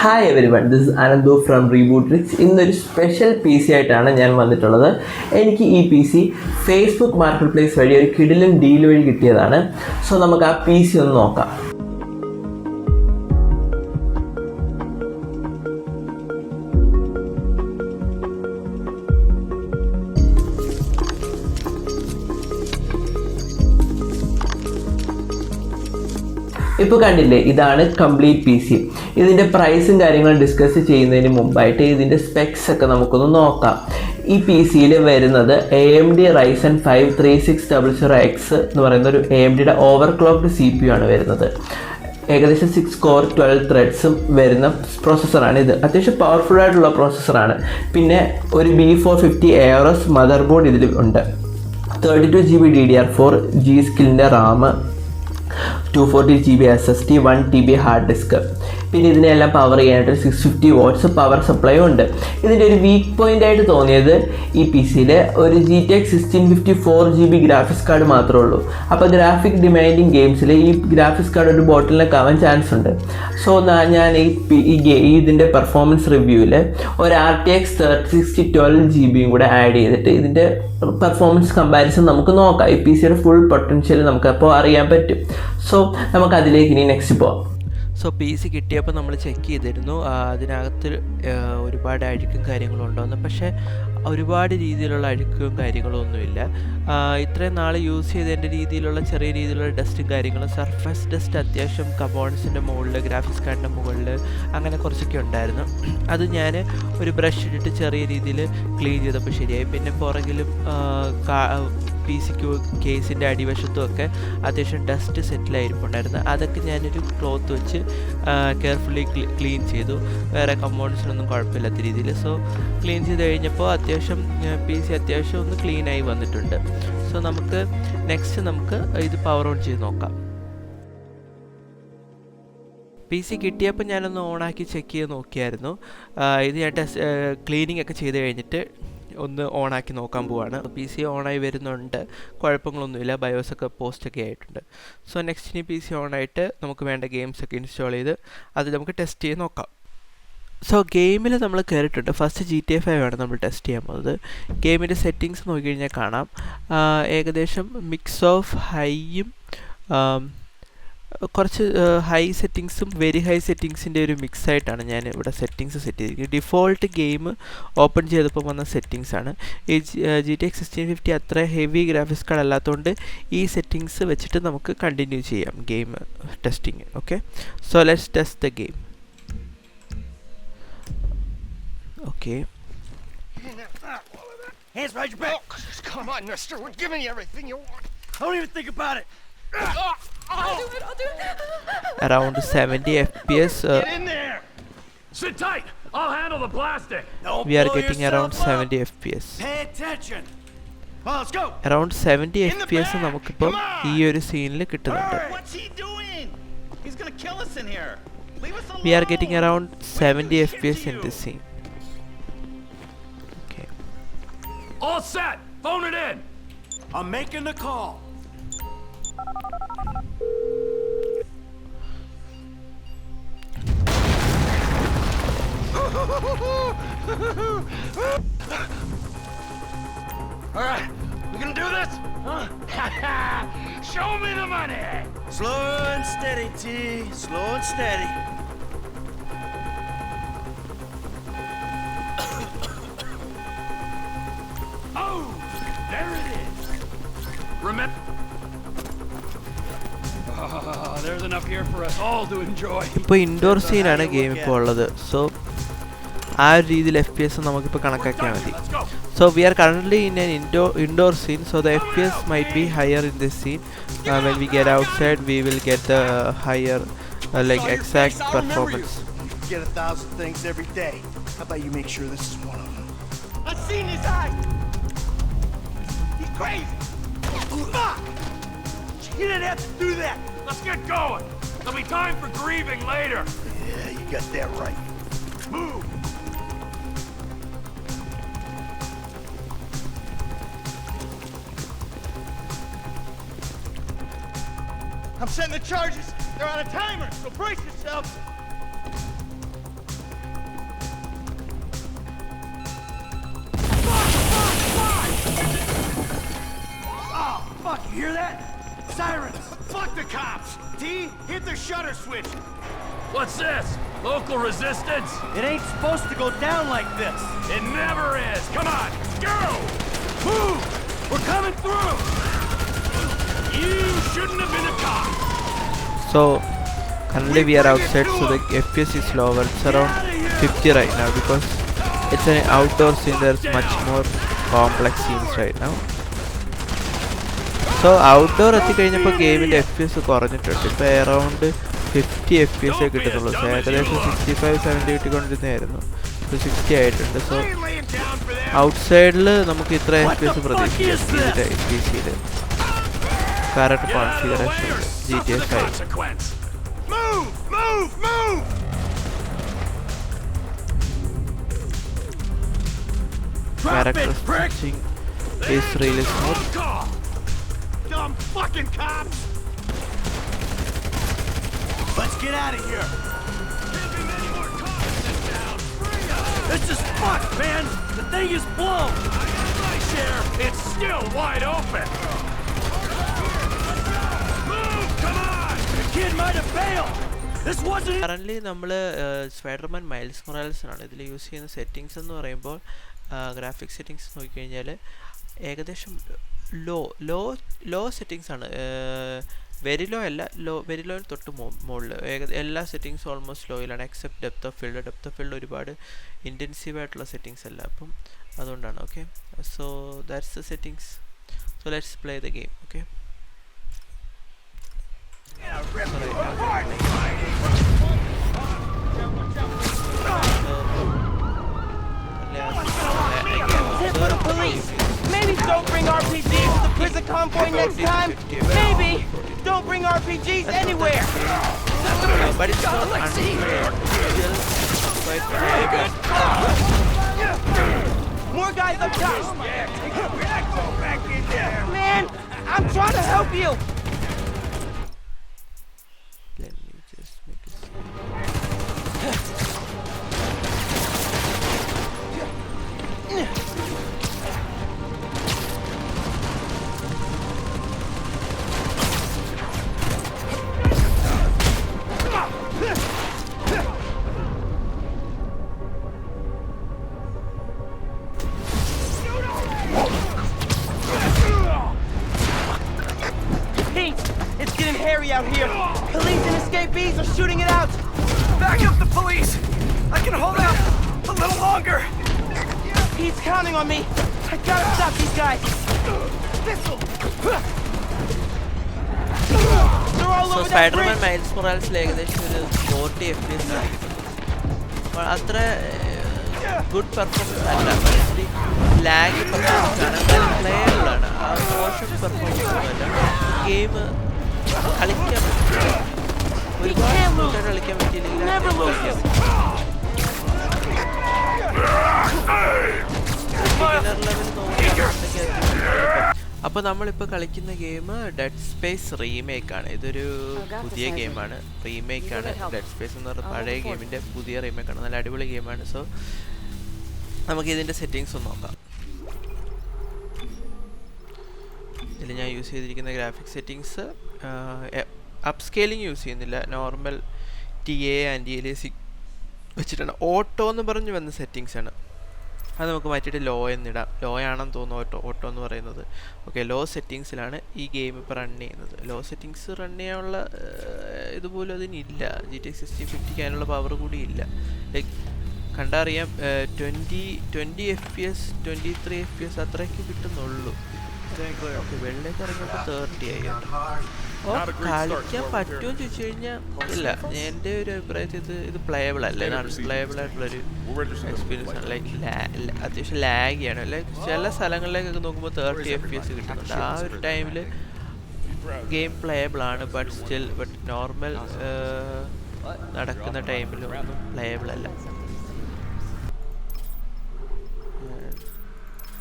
Hi everyone, this is Ananthu from reboot tricks. ഇന്നൊരു special P C ആയിട്ടാണ് ഞാൻ വന്നിട്ടുള്ളത്. എനിക്ക് ഈ P C Facebook market place വഴി ഒരു കിടിലൻ ഡീൽ വഴി കിട്ടിയതാണ്. സോ നമുക്ക് ആ പി സി ഒന്ന് നോക്കാം. ഇപ്പോൾ കണ്ടില്ലേ, ഇതാണ് കംപ്ലീറ്റ് പി സി. ഇതിൻ്റെ പ്രൈസും കാര്യങ്ങളും ഡിസ്കസ് ചെയ്യുന്നതിന് മുമ്പായിട്ട് ഇതിൻ്റെ സ്പെക്സ് ഒക്കെ നമുക്കൊന്ന് നോക്കാം. ഈ പി സിയിൽ വരുന്നത് AMD Ryzen 5 3600X എന്ന് പറയുന്ന ഒരു AMDയുടെ ഓവർക്ലോക്ക്ഡ് CPU ആണ് വരുന്നത്. ഏകദേശം 6 കോർ 12 ത്രെഡ്സും വരുന്ന പ്രോസസ്സറാണ് ഇത്. അത്യാവശ്യം പവർഫുൾ ആയിട്ടുള്ള പ്രോസസ്സറാണ്. പിന്നെ ഒരു B450 AORUS മദർ ബോർഡ് ഇതിൽ ഉണ്ട്. 32 GB DDR4 G-Skillൻ്റെ RAM, 240 GB SSD, 1 TB hard disk. പിന്നെ ഇതിനെല്ലാം പവർ ചെയ്യാനായിട്ട് 650 വാട്ട്സ് പവർ സപ്ലൈയും ഉണ്ട്. ഇതിൻ്റെ ഒരു വീക്ക് പോയിൻ്റ് ആയിട്ട് തോന്നിയത് ഈ പി സിയിൽ ഒരു GTX 1650 4GB ഗ്രാഫിക്സ് കാർഡ് മാത്രമേ ഉള്ളൂ. അപ്പോൾ ഗ്രാഫിക് ഡിമാൻഡിങ് ഗെയിംസിൽ ഈ ഗ്രാഫിക്സ് കാർഡ് ഒരു ബോട്ടിലിനൊക്കെ ആവാൻ ചാൻസ് ഉണ്ട്. സോ ഞാൻ ഇതിൻ്റെ പെർഫോമൻസ് റിവ്യൂവിൽ ഒരു RTX 3060 12GB കൂടെ ആഡ് ചെയ്തിട്ട് ഇതിൻ്റെ പെർഫോമൻസ് കമ്പാരിസൺ നമുക്ക് നോക്കാം. ഈ പി സിയുടെ ഫുൾ പൊട്ടൻഷ്യൽ നമുക്കപ്പോൾ അറിയാൻ പറ്റും. സോ നമുക്ക് അതിലേക്ക് ഇനി നെക്സ്റ്റ് പോകാം. സോ പി സി കിട്ടിയപ്പോൾ നമ്മൾ ചെക്ക് ചെയ്തിരുന്നു, അതിനകത്ത് ഒരുപാട് അഴുക്കും കാര്യങ്ങളും ഉണ്ടോയെന്ന്. പക്ഷേ ഒരുപാട് രീതിയിലുള്ള അഴുക്കും കാര്യങ്ങളും ഒന്നുമില്ല. ഇത്രയും നാൾ യൂസ് ചെയ്തതിൻ്റെ രീതിയിലുള്ള ചെറിയ രീതിയിലുള്ള ഡസ്റ്റും കാര്യങ്ങളും, സർഫസ് ഡസ്റ്റ് അത്യാവശ്യം കമ്പോണൻസിൻ്റെ മുകളിൽ, ഗ്രാഫിക്സ് കാർഡിൻ്റെ മുകളിൽ അങ്ങനെ കുറച്ചൊക്കെ ഉണ്ടായിരുന്നു. അത് ഞാൻ ഒരു ബ്രഷ് ഇട്ടിട്ട് ചെറിയ രീതിയിൽ ക്ലീൻ ചെയ്തപ്പോൾ ശരിയായി. പിന്നെ പുറകിലും പി സിക്ക് കേസിൻ്റെ അടിവശത്തും ഒക്കെ അത്യാവശ്യം ഡസ്റ്റ് സെറ്റിലായിരിപ്പുണ്ടായിരുന്നു. അതൊക്കെ ഞാനൊരു ക്ലോത്ത് വെച്ച് കെയർഫുള്ളി ക്ലീൻ ചെയ്തു. വേറെ കമ്പോണൻസിനൊന്നും കുഴപ്പമില്ലാത്ത രീതിയിൽ. സോ ക്ലീൻ ചെയ്ത് കഴിഞ്ഞപ്പോൾ അത്യാവശ്യം പി സി അത്യാവശ്യം ഒന്ന് ക്ലീനായി വന്നിട്ടുണ്ട്. സോ നമുക്ക് ഇത് പവർ ഓൺ ചെയ്ത് നോക്കാം. പി സി കിട്ടിയപ്പോൾ ഞാനൊന്ന് ഓണാക്കി ചെക്ക് ചെയ്ത് നോക്കിയായിരുന്നു. ഇത് ഞാൻ ക്ലീനിങ് ഒക്കെ ചെയ്ത് കഴിഞ്ഞിട്ട് ഒന്ന് ഓണാക്കി നോക്കാൻ പോവാണ്. പി സി ഓണായി വരുന്നുണ്ട്, കുഴപ്പങ്ങളൊന്നുമില്ല, ബയോസൊക്കെ പോസ്റ്റൊക്കെ ആയിട്ടുണ്ട്. സോ നെക്സ്റ്റ് ഇനി പി സി ഓണായിട്ട് നമുക്ക് വേണ്ട ഗെയിംസൊക്കെ ഇൻസ്റ്റാൾ ചെയ്ത് അത് നമുക്ക് ടെസ്റ്റ് ചെയ്ത് നോക്കാം. സോ ഗെയിമിൽ നമ്മൾ കയറിയിട്ടുണ്ട്. ഫസ്റ്റ് GTA 5 ആണ് നമ്മൾ ടെസ്റ്റ് ചെയ്യാൻ പോകുന്നത്. ഗെയിമിൻ്റെ സെറ്റിങ്സ് നോക്കിക്കഴിഞ്ഞാൽ കാണാം, ഏകദേശം മിക്സ് ഓഫ് ഹൈയും കുറച്ച് ഹൈ സെറ്റിങ്സും വെരി ഹൈ സെറ്റിങ്സിൻ്റെ ഒരു മിക്സായിട്ടാണ് ഞാൻ ഇവിടെ സെറ്റിങ്സ് സെറ്റ് ചെയ്തിരിക്കുന്നത്. ഡിഫോൾട്ട് ഗെയിം ഓപ്പൺ ചെയ്തപ്പോൾ വന്ന സെറ്റിങ്സാണ്. ഈ GTX 1650 അത്ര ഹെവി ഗ്രാഫിക്സ് കാർഡ് അല്ലാത്തതുകൊണ്ട് ഈ സെറ്റിങ്സ് വെച്ചിട്ട് നമുക്ക് കണ്ടിന്യൂ ചെയ്യാം game testing. Okay, so let's test the game. Okay, hands behind your back. Oh, come on, mister. We're giving you everything you want. Don't even think about it. I'll do it. Around 70 FPS. Get in there. Sit tight. I'll handle the blasting. Don't We are blow getting yourself around up. 70 FPS. Pay attention. Well, let's go. Around 70 In the FPS back. നമുക്കിപ്പോൾ Come on. ഈ ഒരു സീനിൽ കിട്ടുന്നുണ്ട്. What's he doing? He's gonna kill us in here. Leave us alone. We are getting around 70 FPS in this scene. Okay. All set. Phone it in. I'm making the call. All right, we gonna do this? Huh? Show me the money. Slow and steady, T. Slow and steady. Oh, there it is. Remember. There's enough here for us all to enjoy. ഇപ്പോൾ indoor സീനാണ് game ഇപ്പോൾ ഉള്ളത്. So ആ ഒരു രീതിയിൽ FPS നമുക്കിപ്പോൾ കണക്കാക്കിയാൽ മതി. So we are currently in an indoor scene, so the FPS might be higher in this scene. When we get outside, we will get the higher, like exact performance. You get 1,000 things every day. How about you make sure this is one of them? I've seen his eyes. He's crazy. Fuck! You didn't have to do that. Let's get going. There'll be time for grieving later. Yeah, you got that right. Move. I'm setting the charges. They're on a timer, so brace yourself. Fuck, you hear that? Sirens! Fuck the cops! T, hit the shutter switch! What's this? Local resistance? It ain't supposed to go down like this! It never is. Come on, go! Move! We're coming through! You shouldn't have been a cop. So currently we are outside, so the FPS is lower. It's around 50 right now because it's an outdoor scene. There's much more complex scenes right now. So outdoor എത്തിക്കഴിഞ്ഞപ്പോൾ ഗെയിമിൻ്റെ FPS കുറഞ്ഞിട്ടുണ്ട്. ഇപ്പോൾ around 50 FPS കിട്ടുന്നുള്ളൂ. So ഏകദേശം 65-70 കിട്ടിക്കൊണ്ടിരുന്നതായിരുന്നു. ഇപ്പോൾ 60 ആയിട്ടുണ്ട്. So ഔട്ട്സൈഡിൽ നമുക്ക് ഇത്ര FPS പ്രതീക്ഷിക്കാം PC-യിൽ. Correct configuration GTA 5. Move! Move! Move! Character switching is really smooth. Dumb fucking cops! Let's get out of here! This is fucked, man! The thing is blown! It's still wide open. Move! Come on! The kid might have failed! This wasn't... currently നമ്മൾ Spiderman miles മൊറാൽസിനാണ് ഇതിൽ use ചെയ്യുന്ന settings എന്ന് പറയുമ്പോൾ graphics settings നോക്കിക്കഴിഞ്ഞാൽ ഏകദേശം low settings ആണ്. Very low അല്ല, very ലോയിൽ തൊട്ട് മുകളിൽ എല്ലാ സെറ്റിങ്സും ഓൾമോസ്റ്റ് ലോയിലാണ് എക്സെപ്റ്റ് ഡെപ്ത് ഓഫ് ഫീൽഡ് ഒരുപാട് ഇൻറ്റൻസീവ് ആയിട്ടുള്ള സെറ്റിങ്സ് അല്ല. അപ്പം അതുകൊണ്ടാണ്. Okay, so that's the settings. So let's play the game. Okay, Police! Maybe don't bring RPGs to the prison convoy next time. Maybe don't bring RPGs anywhere. but it's not unreal. More guys up top. Man, I'm trying to help you. Let me just make it. It's getting hairy out here. Police and escapees are shooting it out. Back up the police! I can hold out a little longer! He's counting on me. I gotta stop these guys. They're all so over that Spiderman bridge. Miles മൊറാൽസിൽ ഏകദേശം ഒരു 40 FPS അപ്പോൾ അത്ര good performance അല്ല, lag performance ആണ്, എന്നാലും പ്ലേയബിളാണ്. ആ മോശം പെർഫോമൻസ് ഒന്നുമല്ല. ഗെയിം കളിക്കാൻ പറ്റും, ഒരുപാട് സ്മൂത്തായിട്ട് കളിക്കാൻ പറ്റിയില്ലെങ്കിൽ അപ്പോൾ നമ്മളിപ്പോൾ കളിക്കുന്ന ഗെയിം ഡെഡ് സ്പേസ് റീമേക്കാണ്. ഇതൊരു പുതിയ ഗെയിമാണ്, റീമേക്കാണ്. ഡെഡ് സ്പേസ് എന്ന് പറഞ്ഞ പഴയ ഗെയിമിൻ്റെ പുതിയ റീമേക്കാണ്. നല്ല അടിപൊളി ഗെയിമാണ്. സോ നമുക്ക് ഇതിൻ്റെ സെറ്റിങ്സ് ഒന്ന് നോക്കാം. ഇതിൽ ഞാൻ യൂസ് ചെയ്തിരിക്കുന്ന graphics settings up scaling use ചെയ്യുന്നില്ല, നോർമൽ TA ആൻറ്റി എലിയാസിങ് വെച്ചിട്ടാണ്. ഓട്ടോ എന്ന് പറഞ്ഞ് വന്ന സെറ്റിങ്സ് ആണ്. അത് നമുക്ക് മാറ്റിയിട്ട് ലോ എന്നിടാം. ലോ ആണെന്ന് തോന്നുന്നു ഓട്ടോ എന്ന് പറയുന്നത്. ഓക്കെ, ലോ സെറ്റിങ്സിലാണ് ഈ ഗെയിം ഇപ്പോൾ റൺ ചെയ്യുന്നത്. ലോ സെറ്റിങ്സ് റൺ ചെയ്യാനുള്ള ഇതുപോലും അതിനില്ല. GTA 6050 അതിനുള്ള പവർ കൂടി ഇല്ല. ലൈക്ക് കണ്ടറിയാം 20 FPS 23 FPS അത്രയൊക്കെ കിട്ടുന്നുള്ളൂ. ഓക്കെ, വെള്ളിലേക്ക് ഇറങ്ങിയപ്പോൾ 30 ആയി. കളിക്കാൻ പറ്റുമോ എന്ന് ചോദിച്ചു കഴിഞ്ഞാൽ ഇല്ല. എൻ്റെ ഒരു അഭിപ്രായത്തിൽ ഇത് പ്ലേയബിൾ അല്ല, ഇത് അൺപ്ലേയബിൾ ആയിട്ടുള്ളൊരു എക്സ്പീരിയൻസ് ആണ്. ലൈക്ക് അത്യാവശ്യം ലാഗിയാണ്. ലൈക്ക് ചില സ്ഥലങ്ങളിലേക്കൊക്കെ നോക്കുമ്പോൾ 30 FPS കിട്ടുന്നുണ്ട്. ആ ഒരു ടൈമിൽ ഗെയിം പ്ലേയബിൾ ആണ്. ബട്ട് നോർമൽ നടക്കുന്ന ടൈമിലൊന്നും പ്ലേയബിൾ അല്ല.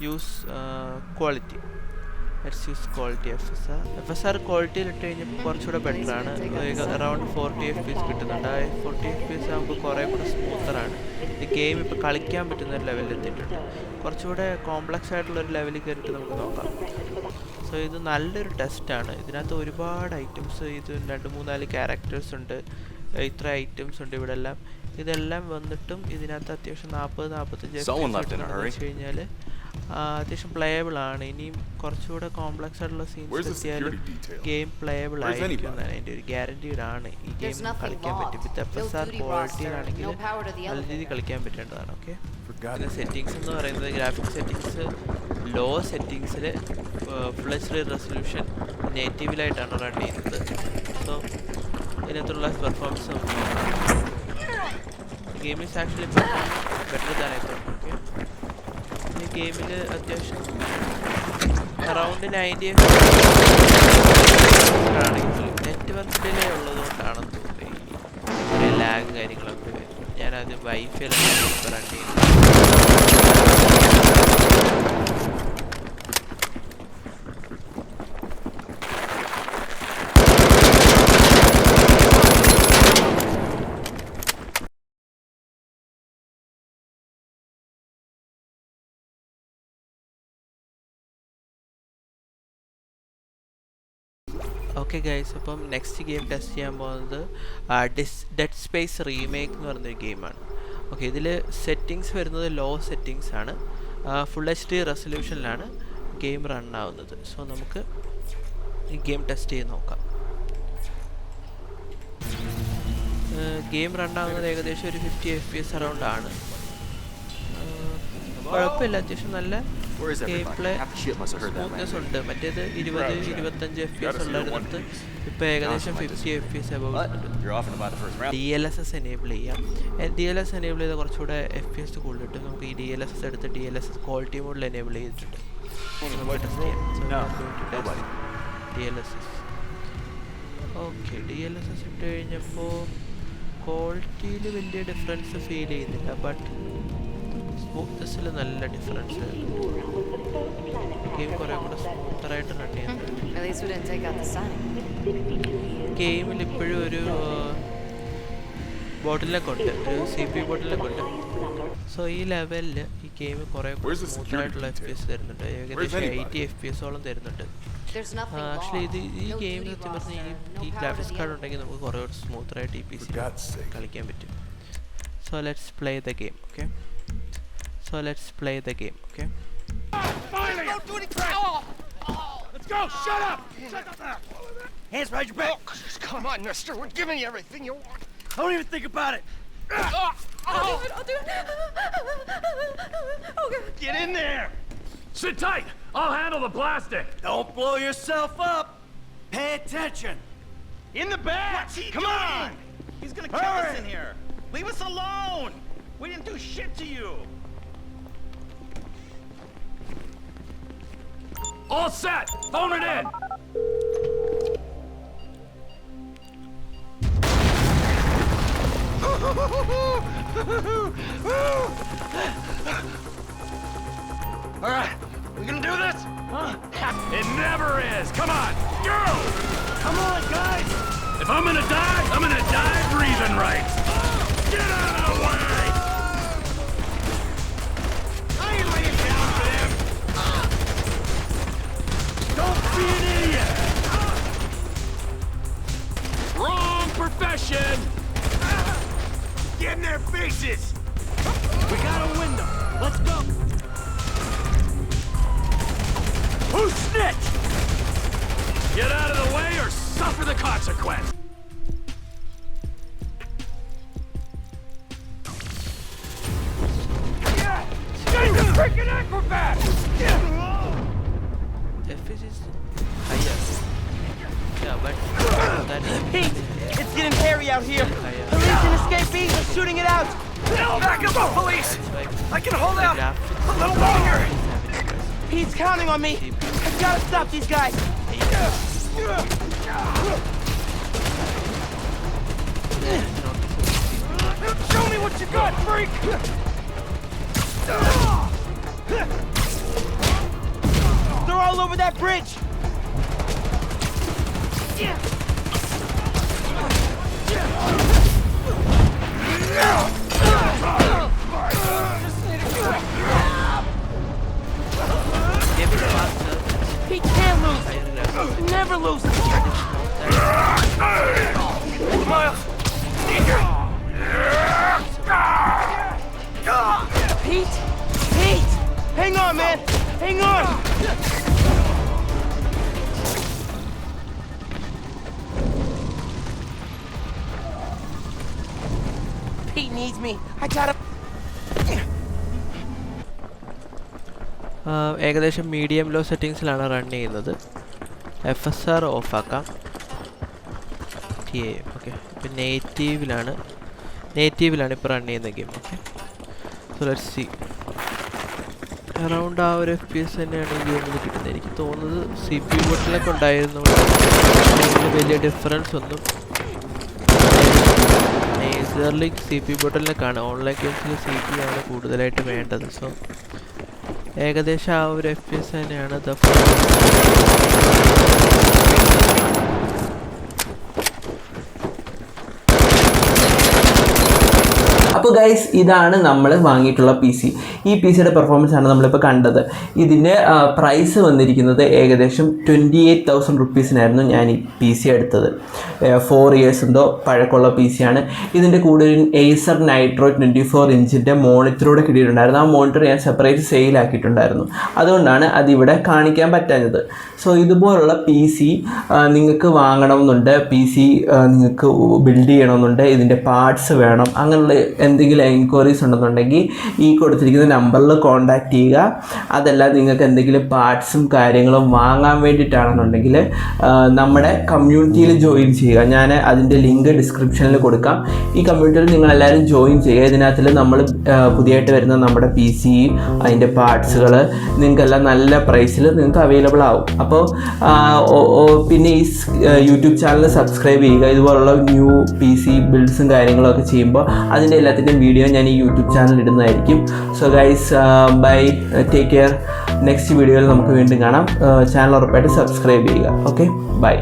Use quality. Let's use quality FSR ക്വാളിറ്റിയിൽ ഇട്ട് കഴിഞ്ഞപ്പോൾ കുറച്ചുകൂടെ ബെറ്ററാണ്. അറൗണ്ട് 40 FPS കിട്ടുന്നുണ്ട്. ആ 40 FPS ആകുമ്പോൾ കുറേ കൂടെ സ്മൂത്തറാണ്. ഈ ഗെയിം ഇപ്പോൾ കളിക്കാൻ പറ്റുന്ന ഒരു ലെവലിൽ എത്തിയിട്ടുണ്ട്. കുറച്ചുകൂടെ കോംപ്ലക്സ് ആയിട്ടുള്ളൊരു ലെവലിൽ കയറിയിട്ട് നമുക്ക് നോക്കാം. സോ ഇത് നല്ലൊരു ടെസ്റ്റാണ്. ഇതിനകത്ത് ഒരുപാട് ഐറ്റംസ്, ഇത് 2-3-4 ക്യാരക്ടേഴ്സ് ഉണ്ട്, ഇത്ര ഐറ്റംസ് ഉണ്ട് ഇവിടെ എല്ലാം. ഇതെല്ലാം വന്നിട്ടും ഇതിനകത്ത് അത്യാവശ്യം 40-45 വെച്ച് കഴിഞ്ഞാൽ അത്യാവശ്യം പ്ലേയബിൾ ആണ്. ഇനിയും കുറച്ചുകൂടെ കോംപ്ലക്സ് ആയിട്ടുള്ള സീൻസ് എത്തിയാലും ഗെയിം പ്ലേയബിൾ ആയിരിക്കും എന്നാണ് എൻ്റെ ഒരു ഗ്യാരണ്ടീഡ് ആണ്. ഈ ഗെയിം കളിക്കാൻ പറ്റും. വിത്ത് FSR ക്വാളിറ്റിയിലാണെങ്കിൽ നല്ല രീതിയിൽ കളിക്കാൻ പറ്റേണ്ടതാണ്. ഓക്കെ, പിന്നെ സെറ്റിങ്സ് എന്ന് പറയുന്നത് ഗ്രാഫിക്സ് സെറ്റിങ്സ് ലോ സെറ്റിങ്സിൽ ഫുൾ HD റെസൊല്യൂഷൻ നേറ്റീവിലായിട്ടാണ് റൺ ചെയ്യുന്നത്. സോ ഇതിനകത്തുള്ള performance game is actually better than I thought. Okay, ഈ ഗെയിമിൽ അത്യാവശ്യം അറൗണ്ട് 90 ആണെങ്കിൽ നെറ്റ്വർക്ക് ഡിലേ ഉള്ളതുകൊണ്ടാണെന്ന് തോന്നുന്നു ഈ ലാഗ് കാര്യങ്ങളൊക്കെ വരും. ഞാനത് വൈഫൈയിലാണ് റൺ ചെയ്യുന്നത്. ഓക്കെ ഗൈസ്, അപ്പം നെക്സ്റ്റ് ഗെയിം ടെസ്റ്റ് ചെയ്യാൻ പോകുന്നത് ഡെഡ് സ്പേസ് റീമേക്ക് എന്ന് പറഞ്ഞൊരു ഗെയിമാണ്. ഓക്കെ, ഇതിൽ സെറ്റിങ്സ് വരുന്നത് ലോ സെറ്റിങ്സ് ആണ്. ഫുൾ HD റെസൊല്യൂഷനിലാണ് ഗെയിം റൺ ആവുന്നത്. സോ നമുക്ക് ഈ ഗെയിം ടെസ്റ്റ് ചെയ്ത് നോക്കാം. ഗെയിം റൺ ആവുന്നത് ഏകദേശം ഒരു 50 FPS അറൗണ്ട് ആണ്. കുഴപ്പമില്ല, അത്യാവശ്യം നല്ല ഗെയിം പ്ലേ സ്മൂത്ത്നെസ് ഉണ്ട്. മറ്റേത് 20-25 FPS ഉള്ളിടത്ത് ഇപ്പോൾ ഏകദേശം 50 FPS അബവ് ഉണ്ട്. DLSS എനേബിൾ ചെയ്യാം. DLSS എനേബിൾ ചെയ്താൽ കുറച്ചുകൂടെ FPS കൂടുതൽ കിട്ടും. നമുക്ക് ഈ DLSS എടുത്ത് DLSS ക്വാളിറ്റി മോഡിൽ എനേബിൾ ചെയ്തിട്ടുണ്ട്. DLSS ഓക്കെ, DLSS ഇട്ട് കഴിഞ്ഞപ്പോൾ ക്വാളിറ്റിയിൽ വലിയ ഡിഫറൻസ് ഫീൽ ചെയ്യുന്നില്ല, ബട്ട് സ്മൂത്ത്നെസ്സിൽ നല്ല ഡിഫറൻസ്. ഗെയിം കുറേ കൂടെ സ്മൂത്തറായിട്ട് റൺ ചെയ്യുന്നുണ്ട്. ഗെയിമിൽ ഇപ്പോഴും ഒരു ബോട്ടിലൊക്കെ ഉണ്ട്, ഒരു CPU ബോട്ടിലൊക്കെ ഉണ്ട്. സോ ഈ ലെവലിൽ ഈ ഗെയിം കുറേ കൂടെ സ്മൂത്തറായിട്ടുള്ള FPS തരുന്നുണ്ട്. ഏകദേശം 80 FPS തരുന്നുണ്ട്. ആക്ച്വലി ഈ ഗെയിം സത്യം പറഞ്ഞാൽ ഈ ഗ്രാഫിക്സ് കാർഡ് ഉണ്ടെങ്കിൽ നമുക്ക് കുറേ കൂടെ സ്മൂത്തറായിട്ട് ഈ PC കളിക്കാൻ പറ്റും. So let's play the game. Okay, let's play the game. Okay, Finally! Don't do anything! Let's go! Shut up! Shut up there! Hands behind your back! Oh, come on, mister. We're giving you everything you want. Don't even think about it! I'll do it. Oh, God. Get in there! Sit tight! I'll handle the plastic! Don't blow yourself up! Pay attention! In the back! Come on! He's gonna kill us in here! Leave us alone! We didn't do shit to you! All set! Phone it in! Alright, we gonna do this? It never is! Come on! Go! Come on, guys! If I'm gonna die breathing right! Get out of the way! I ain't laying down for them! Don't be an idiot! Wrong profession! Get in their faces! We got a window! Let's go! Who snitched? Get out of the way or suffer the consequence! He's a freaking acrobat! FPS is higher. Yeah, but that is Pete, it's getting hairy out here. higher. Police and escapees are shooting it out. Back up, police! That's why I can hold the out graphics a little longer! Pete's counting on me. I've got to stop these guys. Show me what you got, freak! They're all over that bridge. Give it faster. Pete can't lose. never lose. Miles! Pete? Pete! Hang on, man! Hang on! Pete needs me. I gotta... ഏകദേശം medium low സെറ്റിങ്സിലാണ് run ചെയ്യുന്നത്. FSR ഓഫാക്കാം. Okay, ഇപ്പം നേറ്റീവിലാണ് ഇപ്പോൾ run ചെയ്യുന്ന game. Okay, so let's see. Around ആ ഒരു FPS തന്നെയാണ് ഈ ഗെയിമിൽ കിട്ടുന്നത്. എനിക്ക് തോന്നുന്നത് CPU ബോട്ടിലൊക്കെ ഉണ്ടായിരുന്നതുകൊണ്ട് വലിയ ഡിഫറൻസ് ഒന്നും നേച്ചറിൽ CPU ബോട്ടിലിനൊക്കെയാണ്. ഓൺലൈൻ ഗെയിംസിൽ CPU ആണ് കൂടുതലായിട്ട് വേണ്ടത്. സോ ഏകദേശം ആ ഒരു FPS തന്നെയാണ് അപ്പോൾ ഗൈസ്, ഇതാണ് നമ്മൾ വാങ്ങിയിട്ടുള്ള PC. ഈ PCയുടെ പെർഫോമൻസ് ആണ് നമ്മളിപ്പോൾ കണ്ടത്. ഇതിൻ്റെ പ്രൈസ് വന്നിരിക്കുന്നത് ഏകദേശം 28,000 റുപ്പീസിനായിരുന്നു ഞാൻ ഈ PC എടുത്തത്. 4 ഇയേഴ്സ് എന്തോ പഴക്കമുള്ള PC ആണ്. ഇതിൻ്റെ കൂടെ ഒരു Acer Nitro 24 ഇഞ്ചിൻ്റെ മോണിറ്ററൂടെ കിട്ടിയിട്ടുണ്ടായിരുന്നു. ആ മോണിറ്റർ ഞാൻ സെപ്പറേറ്റ് സെയിലാക്കിയിട്ടുണ്ടായിരുന്നു. അതുകൊണ്ടാണ് അതിവിടെ കാണിക്കാൻ പറ്റാഞ്ഞത്. സോ ഇതുപോലുള്ള PC നിങ്ങൾക്ക് വാങ്ങണമെന്നുണ്ട്, PC നിങ്ങൾക്ക് ബിൽഡ് ചെയ്യണമെന്നുണ്ട്, ഇതിൻ്റെ പാർട്സ് വേണം, അങ്ങനെയുള്ള എന്തെങ്കിലും എൻക്വയറീസ് ഉണ്ടെന്നുണ്ടെങ്കിൽ ഈ കൊടുത്തിരിക്കുന്ന നമ്പറിൽ കോൺടാക്റ്റ് ചെയ്യുക. അതല്ല നിങ്ങൾക്ക് എന്തെങ്കിലും പാർട്സും കാര്യങ്ങളും വാങ്ങാൻ വേണ്ടിയിട്ടാണെന്നുണ്ടെങ്കിൽ നമ്മുടെ കമ്മ്യൂണിറ്റിയിൽ ജോയിൻ ചെയ്യുക. ഞാൻ അതിൻ്റെ ലിങ്ക് ഡിസ്ക്രിപ്ഷനിൽ കൊടുക്കാം. ഈ കമ്മ്യൂണിറ്റിയിൽ നിങ്ങളെല്ലാവരും ജോയിൻ ചെയ്യുക. ഇതിനകത്തിൽ നമ്മൾ പുതിയതായിട്ട് വരുന്ന നമ്മുടെ PC അതിൻ്റെ പാർട്സുകൾ നിങ്ങൾക്കെല്ലാം നല്ല പ്രൈസിൽ നിങ്ങൾക്ക് അവൈലബിൾ ആവും. അപ്പോൾ പിന്നെ ഈ യൂട്യൂബ് ചാനൽ സബ്സ്ക്രൈബ് ചെയ്യുക. ഇതുപോലുള്ള ന്യൂ PC ബിൽഡ്സും കാര്യങ്ങളൊക്കെ ചെയ്യുമ്പോൾ അതിൻ്റെ എല്ലാത്തിൻ്റെയും വീഡിയോ ഞാൻ ഈ യൂട്യൂബ് ചാനൽ ഇടുന്നതായിരിക്കും. So guys, bye, take care. Next വീഡിയോയിൽ നമുക്ക് വീണ്ടും കാണാം. ചാനൽ ഉറപ്പായിട്ട് സബ്സ്ക്രൈബ് ചെയ്യുക. Okay, by.